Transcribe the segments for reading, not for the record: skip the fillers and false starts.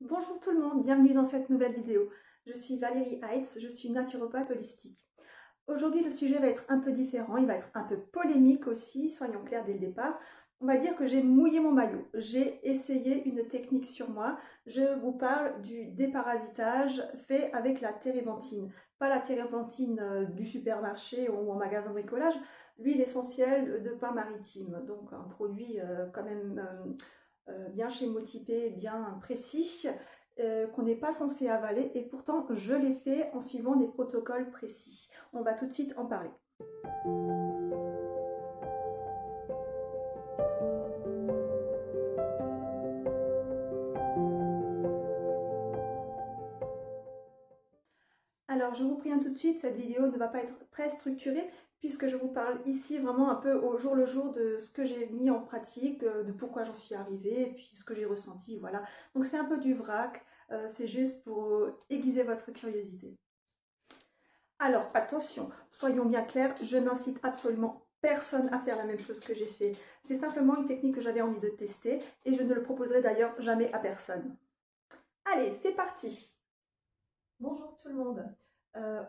Bonjour tout le monde, bienvenue dans cette nouvelle vidéo. Je suis Valérie Heitz, je suis naturopathe holistique. Aujourd'hui, le sujet va être un peu différent, il va être un peu polémique aussi, soyons clairs dès le départ. On va dire que j'ai mouillé mon maillot, j'ai essayé une technique sur moi. Je vous parle du déparasitage fait avec la térébenthine. Pas la térébenthine du supermarché ou en magasin de bricolage, l'huile essentielle de pin maritime. Donc un produit quand même bien schémotypé, bien précis, qu'on n'est pas censé avaler et pourtant je l'ai fait en suivant des protocoles précis. On va tout de suite en parler. Alors je vous préviens tout de suite, cette vidéo ne va pas être très structurée puisque je vous parle ici vraiment un peu au jour le jour de ce que j'ai mis en pratique, de pourquoi j'en suis arrivée, et puis ce que j'ai ressenti, voilà. Donc c'est un peu du vrac, c'est juste pour aiguiser votre curiosité. Alors, attention, soyons bien clairs, je n'incite absolument personne à faire la même chose que j'ai fait. C'est simplement une technique que j'avais envie de tester et je ne le proposerai d'ailleurs jamais à personne. Allez, c'est parti! Bonjour tout le monde.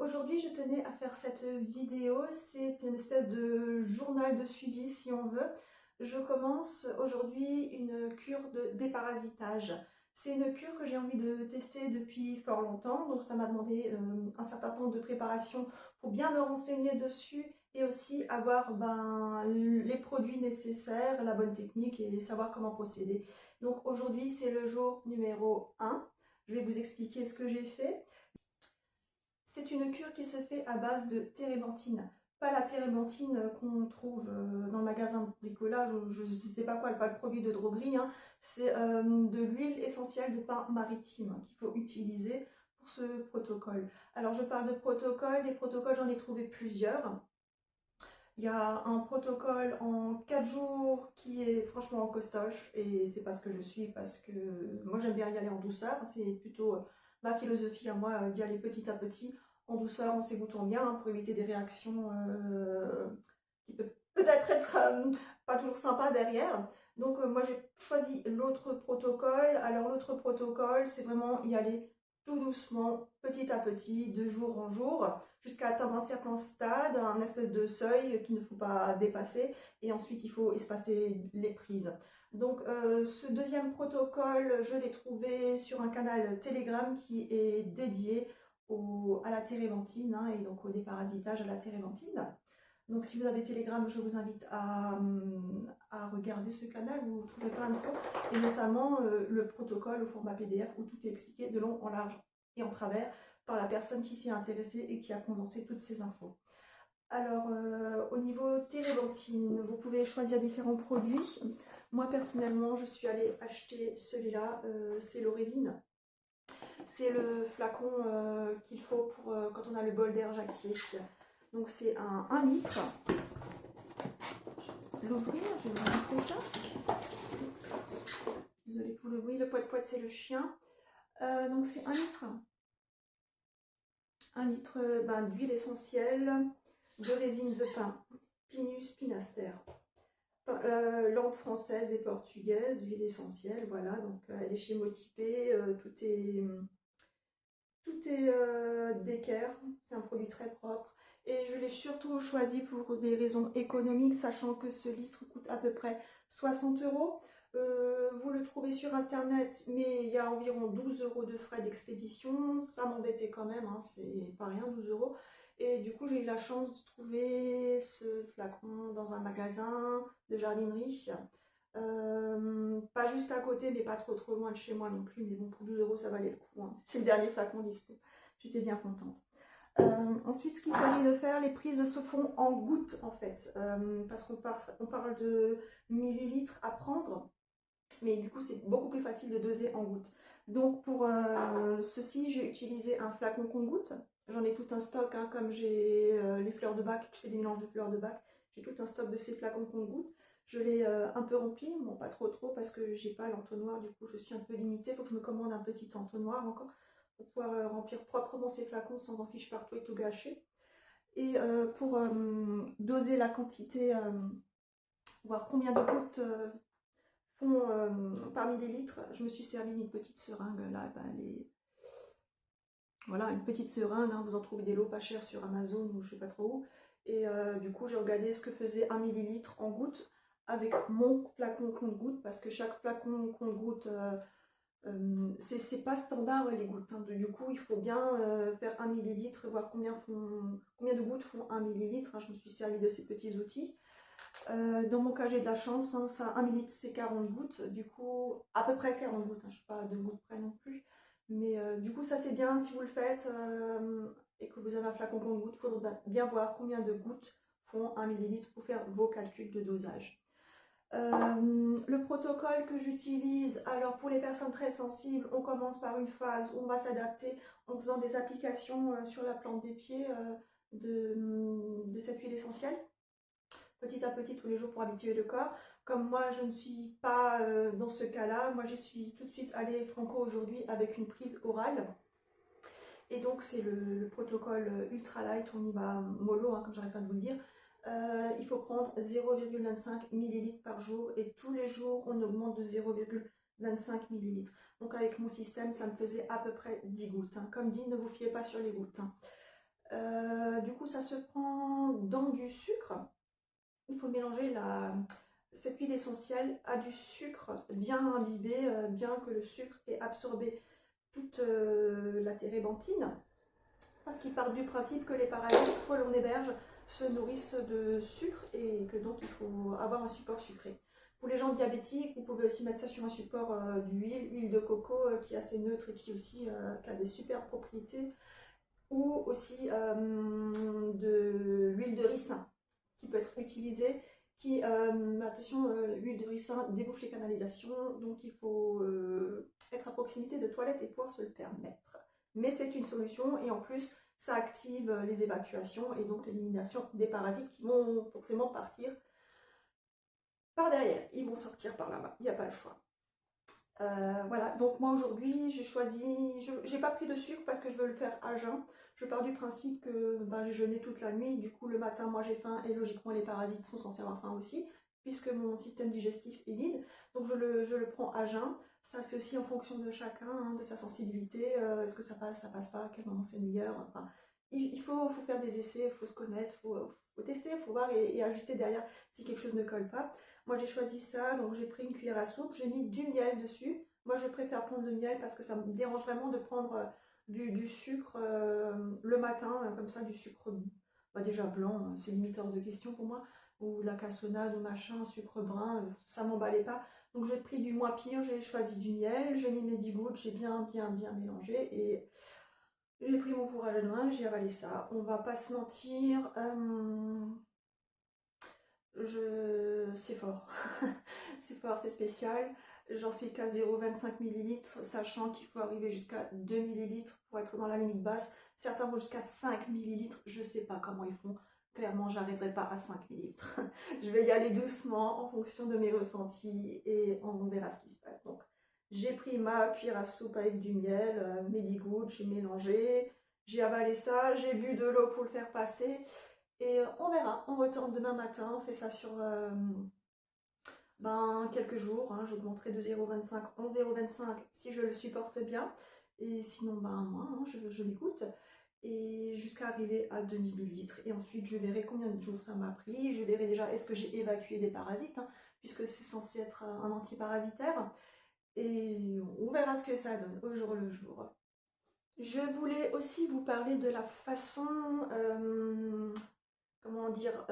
Aujourd'hui, je tenais à faire cette vidéo. C'est une espèce de journal de suivi, si on veut. Je commence aujourd'hui une cure de déparasitage. C'est une cure que j'ai envie de tester depuis fort longtemps, donc ça m'a demandé un certain temps de préparation pour bien me renseigner dessus et aussi avoir les produits nécessaires, la bonne technique et savoir comment procéder. Donc aujourd'hui, c'est le jour numéro 1. Je vais vous expliquer ce que j'ai fait. C'est une cure qui se fait à base de térébenthine. Pas la térébenthine qu'on trouve dans le magasin de bricolage, ou je ne sais pas quoi, pas le produit de droguerie, hein. C'est de l'huile essentielle de pin maritime qu'il faut utiliser pour ce protocole. Alors je parle de protocole, des protocoles j'en ai trouvé plusieurs. Il y a un protocole en 4 jours qui est franchement en costoche et c'est pas ce que je suis parce que moi j'aime bien y aller en douceur. C'est plutôt ma philosophie à moi d'y aller petit à petit, en douceur, en s'égouttant bien hein, pour éviter des réactions qui peuvent peut-être être pas toujours sympas derrière. Donc moi j'ai choisi l'autre protocole. Alors l'autre protocole c'est vraiment y aller tout doucement, petit à petit, de jour en jour, jusqu'à atteindre un certain stade, un espèce de seuil qu'il ne faut pas dépasser, et ensuite il faut espacer les prises. Donc ce deuxième protocole, je l'ai trouvé sur un canal Telegram qui est dédié à la térébenthine hein, et donc au déparasitage à la térébenthine. Donc si vous avez Telegram, je vous invite à regarder ce canal, vous trouverez plein d'infos, et notamment le protocole au format PDF où tout est expliqué de long en large et en travers par la personne qui s'y est intéressée et qui a condensé toutes ces infos. Alors au niveau térébenthine, vous pouvez choisir différents produits. Moi personnellement, je suis allée acheter celui-là, c'est l'Orésine. C'est le flacon qu'il faut pour quand on a le bol d'air jacquier. Donc c'est un 1 litre. L'ouvrir, je vais vous montrer ça. Désolée pour le bruit, le poète-poète c'est le chien. Donc c'est 1 litre. 1 litre d'huile essentielle de résine de pin, Pinus pinaster. Langue française et portugaise, huile essentielle, voilà, donc elle est schémotypée, tout est d'équerre, c'est un produit très propre. Et je l'ai surtout choisi pour des raisons économiques, sachant que ce litre coûte à peu près 60 euros. Vous le trouvez sur internet, mais il y a environ 12 euros de frais d'expédition. Ça m'embêtait quand même, hein, c'est pas rien, 12 euros. Et du coup, j'ai eu la chance de trouver ce flacon dans un magasin de jardinerie. Pas juste à côté, mais pas trop loin de chez moi non plus. Mais bon, pour 12 euros, ça valait le coup, hein. C'était le dernier flacon dispo. J'étais bien contente. Ensuite, ce qu'il s'agit de faire, les prises se font en gouttes en fait, parce qu'on parle de millilitres à prendre, mais du coup, c'est beaucoup plus facile de doser en gouttes. Donc, pour ceci, j'ai utilisé un flacon compte-gouttes. J'en ai tout un stock, hein, comme j'ai les fleurs de bac, je fais des mélanges de fleurs de bac. J'ai tout un stock de ces flacons compte-gouttes. Je l'ai un peu rempli, bon, pas trop parce que j'ai pas l'entonnoir, du coup, je suis un peu limitée. Il faut que je me commande un petit entonnoir encore pour pouvoir remplir proprement ces flacons sans en fiche partout et tout gâcher. Et pour doser la quantité, voir combien de gouttes font par millilitre. Je me suis servi d'une petite seringue, là, ben, voilà, une petite seringue, hein, vous en trouvez des lots pas chers sur Amazon ou je sais pas trop où. Et du coup, j'ai regardé ce que faisait 1 millilitre en gouttes avec mon flacon compte-gouttes, parce que chaque flacon compte-gouttes, c'est pas standard les gouttes, hein. Du coup, il faut bien faire 1 millilitre, voir combien de gouttes font 1 millilitre, hein. Je me suis servi de ces petits outils. Dans mon cas, j'ai de la chance, hein, ça, 1 millilitre c'est 40 gouttes, du coup, à peu près 40 gouttes, hein, je ne suis pas à 2 gouttes près non plus. Mais du coup, ça c'est bien si vous le faites et que vous avez un flacon compte-gouttes, il faudra bien voir combien de gouttes font 1 millilitre pour faire vos calculs de dosage. Le protocole que j'utilise, alors pour les personnes très sensibles, on commence par une phase où on va s'adapter en faisant des applications sur la plante des pieds de cette huile essentielle, petit à petit tous les jours pour habituer le corps. Comme moi je ne suis pas dans ce cas-là, moi je suis tout de suite allée franco aujourd'hui avec une prise orale. Et donc c'est le protocole ultra light, on y va mollo, hein, comme j'arrête pas de vous le dire. Il faut prendre 0,25 ml par jour et tous les jours on augmente de 0,25 ml. Donc avec mon système ça me faisait à peu près 10 gouttes, hein. Comme dit, ne vous fiez pas sur les gouttes, hein. Du coup ça se prend dans du sucre. Il faut mélanger cette huile essentielle à du sucre bien imbibé, bien que le sucre ait absorbé toute la térébenthine, parce qu'il part du principe que les parasites que l'on héberge se nourrissent de sucre et que donc il faut avoir un support sucré. Pour les gens diabétiques, vous pouvez aussi mettre ça sur un support huile de coco qui est assez neutre et qui aussi qui a des super propriétés, ou aussi de l'huile de ricin qui peut être utilisée, qui, attention, l'huile de ricin débouche les canalisations, donc il faut être à proximité de toilettes et pouvoir se le permettre. Mais c'est une solution et en plus ça active les évacuations et donc l'élimination des parasites qui vont forcément partir par derrière. Ils vont sortir par là-bas, il n'y a pas le choix. Voilà, donc moi aujourd'hui j'ai choisi, j'ai pas pris de sucre parce que je veux le faire à jeun. Je pars du principe que j'ai jeûné toute la nuit, du coup le matin moi j'ai faim et logiquement les parasites sont censés avoir faim aussi, puisque mon système digestif est vide, donc je le prends à jeun. Ça c'est aussi en fonction de chacun, hein, de sa sensibilité, est-ce que ça passe pas, à quel moment c'est meilleur, enfin, il faut faire des essais, il faut se connaître, faut tester, il faut voir et ajuster derrière si quelque chose ne colle pas. Moi j'ai choisi ça, donc j'ai pris une cuillère à soupe, j'ai mis du miel dessus. Moi je préfère prendre le miel parce que ça me dérange vraiment de prendre du sucre le matin, comme ça, du sucre déjà blanc, c'est limite hors de question pour moi, ou de la cassonade ou machin, sucre brun, ça m'emballait pas. Donc j'ai pris du moins pire, j'ai choisi du miel, j'ai mis mes 10 gouttes, j'ai bien mélangé et j'ai pris mon fourrage à noix, j'ai avalé ça. On va pas se mentir, c'est fort, c'est fort, c'est spécial. J'en suis qu'à 0,25 ml, sachant qu'il faut arriver jusqu'à 2 ml pour être dans la limite basse. Certains vont jusqu'à 5 ml, je sais pas comment ils font. Clairement, j'arriverai pas à 5 ml. Je vais y aller doucement en fonction de mes ressentis et on verra ce qui se passe. Donc, j'ai pris ma cuillère à soupe avec du miel, mes 10 gouttes, j'ai mélangé, j'ai avalé ça, j'ai bu de l'eau pour le faire passer. Et on verra, on retourne demain matin, on fait ça sur quelques jours, hein. J'augmenterai de 0,25 en 0,25 si je le supporte bien, et sinon moins, hein, je m'écoute, et jusqu'à arriver à 2 millilitres. Et ensuite je verrai combien de jours ça m'a pris, je verrai déjà est-ce que j'ai évacué des parasites, hein, puisque c'est censé être un antiparasitaire, et on verra ce que ça donne au jour le jour. Je voulais aussi vous parler de la façon comment dire,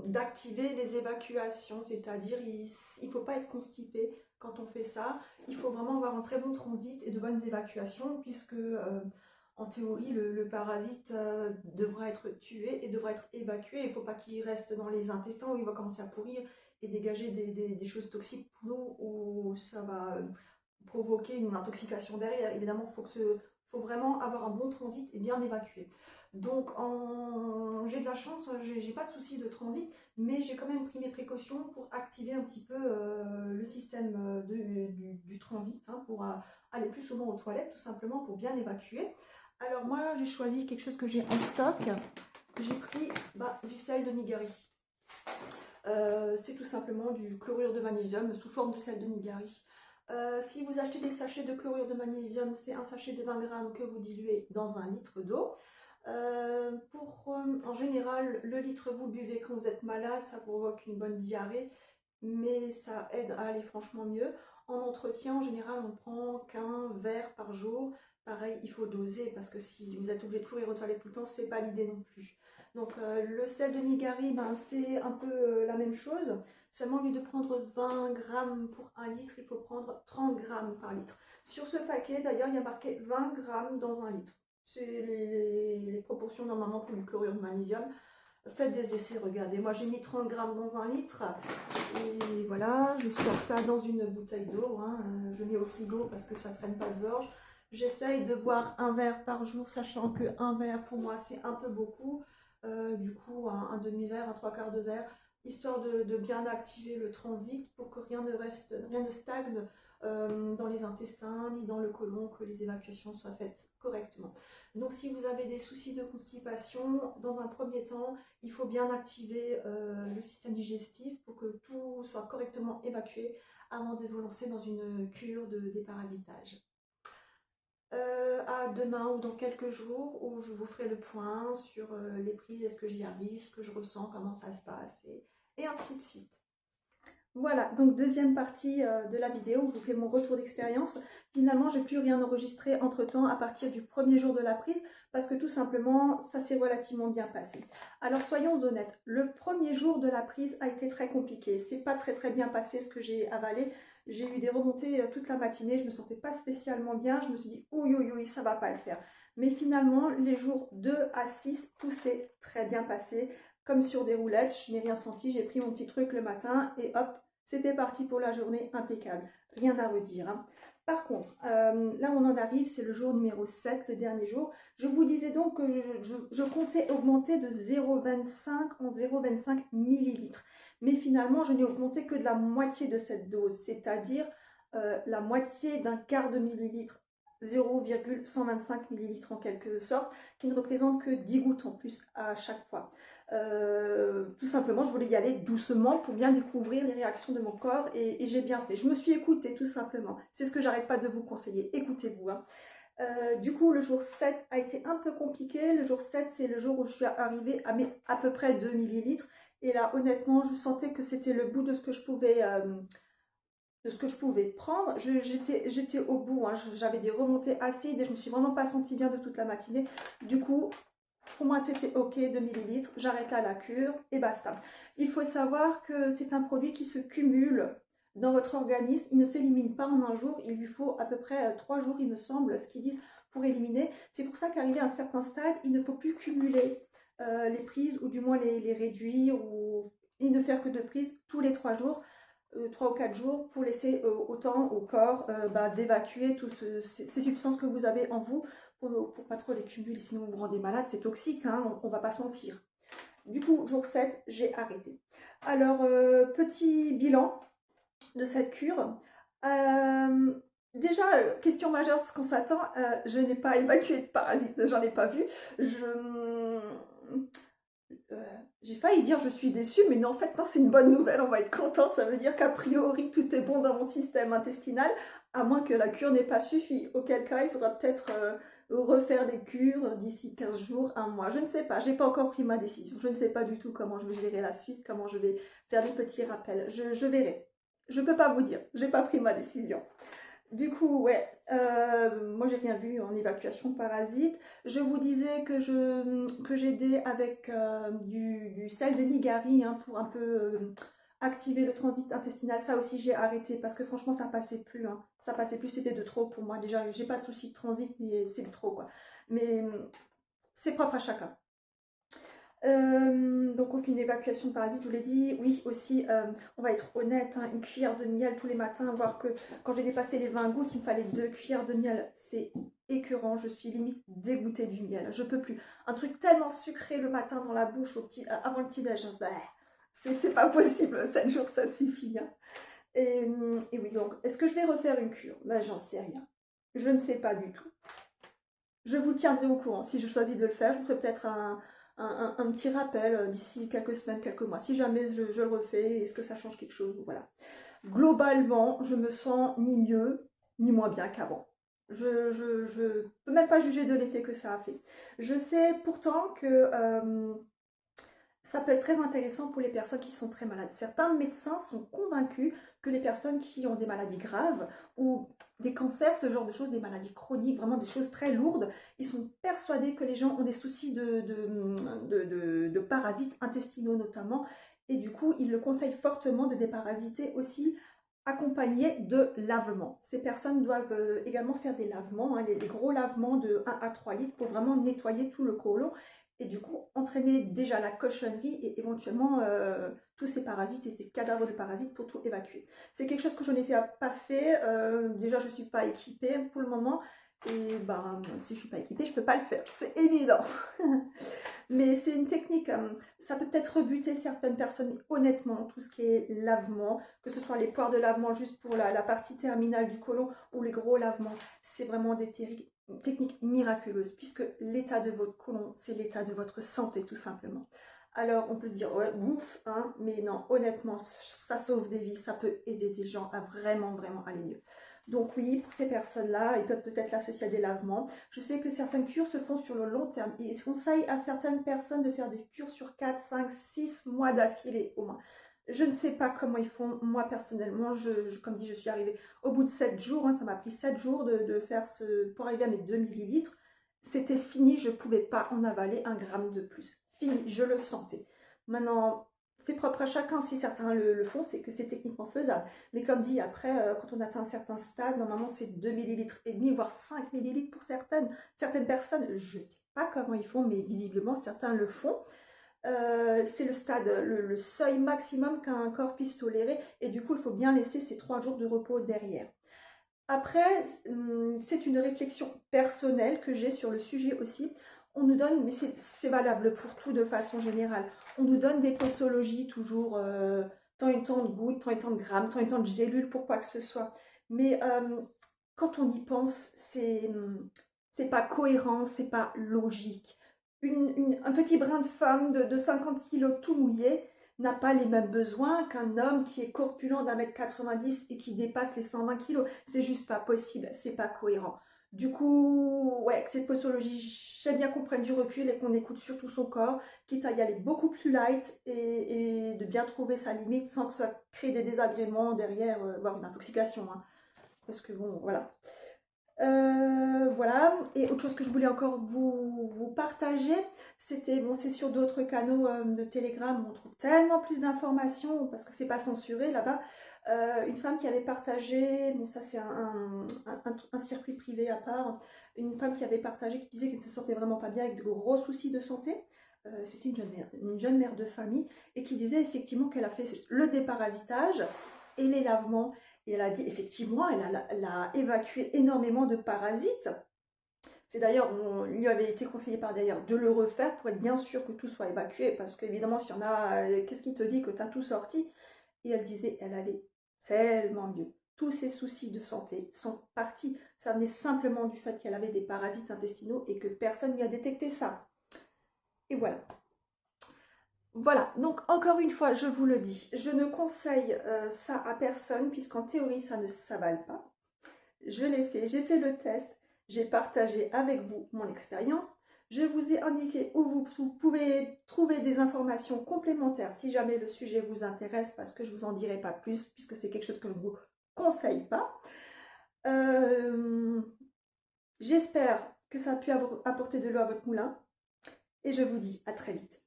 d'activer les évacuations, c'est-à-dire il ne faut pas être constipé quand on fait ça, il faut vraiment avoir un très bon transit et de bonnes évacuations, puisque en théorie le parasite devra être tué et devra être évacué, il ne faut pas qu'il reste dans les intestins où il va commencer à pourrir et dégager des choses toxiques pour nous, où ça va provoquer une intoxication derrière. Évidemment, faut vraiment avoir un bon transit et bien évacuer. Donc j'ai de la chance, j'ai pas de souci de transit, mais j'ai quand même pris mes précautions pour activer un petit peu le système du transit, hein, pour aller plus souvent aux toilettes, tout simplement pour bien évacuer. Alors moi j'ai choisi quelque chose que j'ai en stock, j'ai pris du sel de Nigari. C'est tout simplement du chlorure de magnésium sous forme de sel de Nigari. Si vous achetez des sachets de chlorure de magnésium, c'est un sachet de 20 grammes que vous diluez dans 1 litre d'eau. En général, le litre, vous le buvez quand vous êtes malade, ça provoque une bonne diarrhée, mais ça aide à aller franchement mieux. En entretien, en général, on prend qu'un verre par jour. Pareil, il faut doser parce que si vous êtes obligé de courir aux toilettes tout le temps, c'est pas l'idée non plus. Donc le sel de Nigari, ben, c'est un peu la même chose. Seulement, au lieu de prendre 20 grammes pour 1 litre, il faut prendre 30 grammes par litre. Sur ce paquet, d'ailleurs, il y a marqué 20 grammes dans 1 litre. C'est les proportions normalement pour du chlorure de magnésium. Faites des essais, regardez. Moi, j'ai mis 30 grammes dans 1 litre. Et voilà, je stocke ça dans une bouteille d'eau. Hein. Je mets au frigo parce que ça ne traîne pas de gorge. J'essaye de boire un verre par jour, sachant que un verre, pour moi, c'est un peu beaucoup. Du coup, un demi-verre, un trois quarts de verre, histoire de bien activer le transit pour que rien ne stagne dans les intestins ni dans le côlon, que les évacuations soient faites correctement. Donc si vous avez des soucis de constipation, dans un premier temps, il faut bien activer le système digestif pour que tout soit correctement évacué avant de vous lancer dans une cure de déparasitage. À demain ou dans quelques jours où je vous ferai le point sur les prises, est-ce que j'y arrive, ce que je ressens, comment ça se passe et ainsi de suite. Voilà, donc deuxième partie de la vidéo où je vous fais mon retour d'expérience. Finalement, j'ai plus rien enregistré entre-temps à partir du premier jour de la prise parce que tout simplement, ça s'est relativement bien passé. Alors soyons honnêtes, le premier jour de la prise a été très compliqué. C'est pas très bien passé ce que j'ai avalé. J'ai eu des remontées toute la matinée, je me sentais pas spécialement bien. Je me suis dit, oui, ça va pas le faire. Mais finalement, les jours 2 à 6, tout s'est très bien passé. Comme sur des roulettes, je n'ai rien senti, j'ai pris mon petit truc le matin et hop, c'était parti pour la journée, impeccable. Rien à redire. Hein. Par contre, là où on en arrive, c'est le jour numéro 7, le dernier jour. Je vous disais donc que je comptais augmenter de 0,25 en 0,25 millilitres. Mais finalement, je n'ai augmenté que de la moitié de cette dose, c'est-à-dire la moitié d'un quart de millilitre. 0,125 millilitres en quelque sorte, qui ne représente que 10 gouttes en plus à chaque fois. Tout simplement, je voulais y aller doucement pour bien découvrir les réactions de mon corps et j'ai bien fait. Je me suis écoutée tout simplement. C'est ce que j'arrête pas de vous conseiller. Écoutez-vous. Hein. Du coup, le jour 7 a été un peu compliqué. Le jour 7, c'est le jour où je suis arrivée à à peu près 2 millilitres. Et là, honnêtement, je sentais que c'était le bout de ce que je pouvais prendre. J'étais au bout, hein. J'avais des remontées acides et je me suis vraiment pas sentie bien de toute la matinée. Du coup, pour moi, c'était ok, 2 millilitres, j'arrête là la cure et basta. Il faut savoir que c'est un produit qui se cumule dans votre organisme. Il ne s'élimine pas en un jour. Il lui faut à peu près 3 jours, il me semble, ce qu'ils disent pour éliminer. C'est pour ça qu'arrivé à un certain stade, il ne faut plus cumuler les prises ou du moins les réduire et ne faire que 2 prises tous les 3 jours. 3 ou 4 jours pour laisser autant au corps d'évacuer toutes ces substances que vous avez en vous pour pas trop les cumuler, sinon vous vous rendez malade, c'est toxique, hein, on va pas se mentir. Du coup, jour 7, j'ai arrêté. Alors, petit bilan de cette cure. Déjà, question majeure de ce qu'on s'attend, je n'ai pas évacué de parasites, j'en ai pas vu. J'ai failli dire je suis déçue, mais non, en fait, non, c'est une bonne nouvelle, on va être content. Ça veut dire qu'a priori, tout est bon dans mon système intestinal, à moins que la cure n'ait pas suffi. Auquel cas, il faudra peut-être refaire des cures d'ici 15 jours, un mois. Je ne sais pas, j'ai pas encore pris ma décision. Je ne sais pas du tout comment je vais gérer la suite, comment je vais faire des petits rappels. Je verrai. Je peux pas vous dire, j'ai pas pris ma décision. Du coup, ouais, moi j'ai rien vu en évacuation parasite. Je vous disais que j'aidais avec du sel de Nigari hein, pour un peu activer le transit intestinal. Ça aussi j'ai arrêté parce que franchement ça passait plus. Hein. Ça passait plus, c'était de trop pour moi. Déjà, j'ai pas de souci de transit, mais c'est de trop quoi. Mais c'est propre à chacun. Donc aucune évacuation de parasites, je vous l'ai dit. Oui, aussi, on va être honnête, hein, une cuillère de miel tous les matins, voir que quand j'ai dépassé les 20 gouttes, il me fallait 2 cuillères de miel. C'est écœurant, je suis limite dégoûtée du miel. Je peux plus. Un truc tellement sucré le matin dans la bouche avant le petit-déj, bah, c'est pas possible. 7 jours, ça suffit. Hein. Et oui, donc, est-ce que je vais refaire une cure? Ben, j'en sais rien. Je ne sais pas du tout. Je vous tiendrai au courant. Si je choisis de le faire, je vous ferai peut-être un un petit rappel d'ici quelques semaines, quelques mois. Si jamais je le refais, est-ce que ça change quelque chose? Voilà. Globalement, je me sens ni mieux ni moins bien qu'avant. Je peux même pas juger de l'effet que ça a fait. Je sais pourtant que ça peut être très intéressant pour les personnes qui sont très malades. Certains médecins sont convaincus que les personnes qui ont des maladies graves ou des cancers, ce genre de choses, des maladies chroniques, vraiment des choses très lourdes, ils sont persuadés que les gens ont des soucis de parasites intestinaux notamment, et du coup, ils le conseillent fortement de déparasiter aussi accompagné de lavements. Ces personnes doivent également faire des lavements, hein, les gros lavements de 1 à 3 litres pour vraiment nettoyer tout le côlon et du coup entraîner déjà la cochonnerie et éventuellement tous ces parasites et ces cadavres de parasites pour tout évacuer. C'est quelque chose que je n'ai pas fait, déjà je ne suis pas équipée pour le moment et ben, si je ne suis pas équipée je ne peux pas le faire, c'est évident. Mais c'est une technique, ça peut peut-être rebuter certaines personnes, mais honnêtement, tout ce qui est lavement, que ce soit les poires de lavement juste pour la partie terminale du côlon ou les gros lavements, c'est vraiment des techniques miraculeuses, puisque l'état de votre côlon, c'est l'état de votre santé tout simplement. Alors on peut se dire, ouais, bouffe, hein, mais non, honnêtement, ça sauve des vies, ça peut aider des gens à vraiment, vraiment aller mieux. Donc oui, pour ces personnes-là, ils peuvent peut-être l'associer à des lavements. Je sais que certaines cures se font sur le long terme. Ils conseillent à certaines personnes de faire des cures sur 4, 5, 6 mois d'affilée au moins. Je ne sais pas comment ils font. Moi, personnellement, comme dit, je suis arrivée au bout de 7 jours. Hein, ça m'a pris 7 jours de faire pour arriver à mes 2 millilitres. C'était fini, je ne pouvais pas en avaler un gramme de plus. Fini, je le sentais. Maintenant, c'est propre à chacun. Si certains le font, c'est que c'est techniquement faisable. Mais comme dit, après, quand on atteint un certain stade, normalement c'est 2 millilitres et demi, voire 5 millilitres pour certaines personnes. Je ne sais pas comment ils font, mais visiblement certains le font. C'est le stade, le seuil maximum qu'un corps puisse tolérer. Et du coup, il faut bien laisser ces 3 jours de repos derrière. Après, c'est une réflexion personnelle que j'ai sur le sujet aussi. On nous donne, mais c'est valable pour tout de façon générale, on nous donne des posologies toujours, tant et tant de gouttes, tant et tant de grammes, tant et tant de gélules pour quoi que ce soit. Mais quand on y pense, c'est pas cohérent, c'est pas logique. Un petit brin de femme de 50 kilos tout mouillé, n'a pas les mêmes besoins qu'un homme qui est corpulent d'1,90 m et qui dépasse les 120 kilos. C'est juste pas possible, c'est pas cohérent. Du coup, ouais, cette posologie, j'aime bien qu'on prenne du recul et qu'on écoute surtout son corps, quitte à y aller beaucoup plus light et de bien trouver sa limite sans que ça crée des désagréments derrière, voire une intoxication. Hein. Parce que bon, voilà. Voilà, et autre chose que je voulais encore vous partager, c'était, bon, c'est sur d'autres canaux de Telegram où on trouve tellement plus d'informations parce que c'est pas censuré là-bas. Une femme qui avait partagé, bon, ça c'est un circuit privé à part, une femme qui avait partagé, qui disait qu'elle ne se sentait vraiment pas bien avec de gros soucis de santé. C'était une jeune mère de famille et qui disait effectivement qu'elle a fait le déparasitage et les lavements. Et elle a dit, effectivement, elle a évacué énormément de parasites. C'est d'ailleurs, on lui avait été conseillé par derrière de le refaire pour être bien sûr que tout soit évacué. Parce qu'évidemment, s'il y en a, qu'est-ce qui te dit que tu as tout sorti? Et elle disait, elle allait tellement mieux. Tous ses soucis de santé sont partis. Ça venait simplement du fait qu'elle avait des parasites intestinaux et que personne ne lui a détecté ça. Et voilà. Voilà, donc encore une fois, je vous le dis, je ne conseille ça à personne puisqu'en théorie, ça ne s'avale pas. Je l'ai fait, j'ai fait le test, j'ai partagé avec vous mon expérience. Je vous ai indiqué où vous pouvez trouver des informations complémentaires si jamais le sujet vous intéresse parce que je ne vous en dirai pas plus puisque c'est quelque chose que je ne vous conseille pas. J'espère que ça a pu apporter de l'eau à votre moulin et je vous dis à très vite.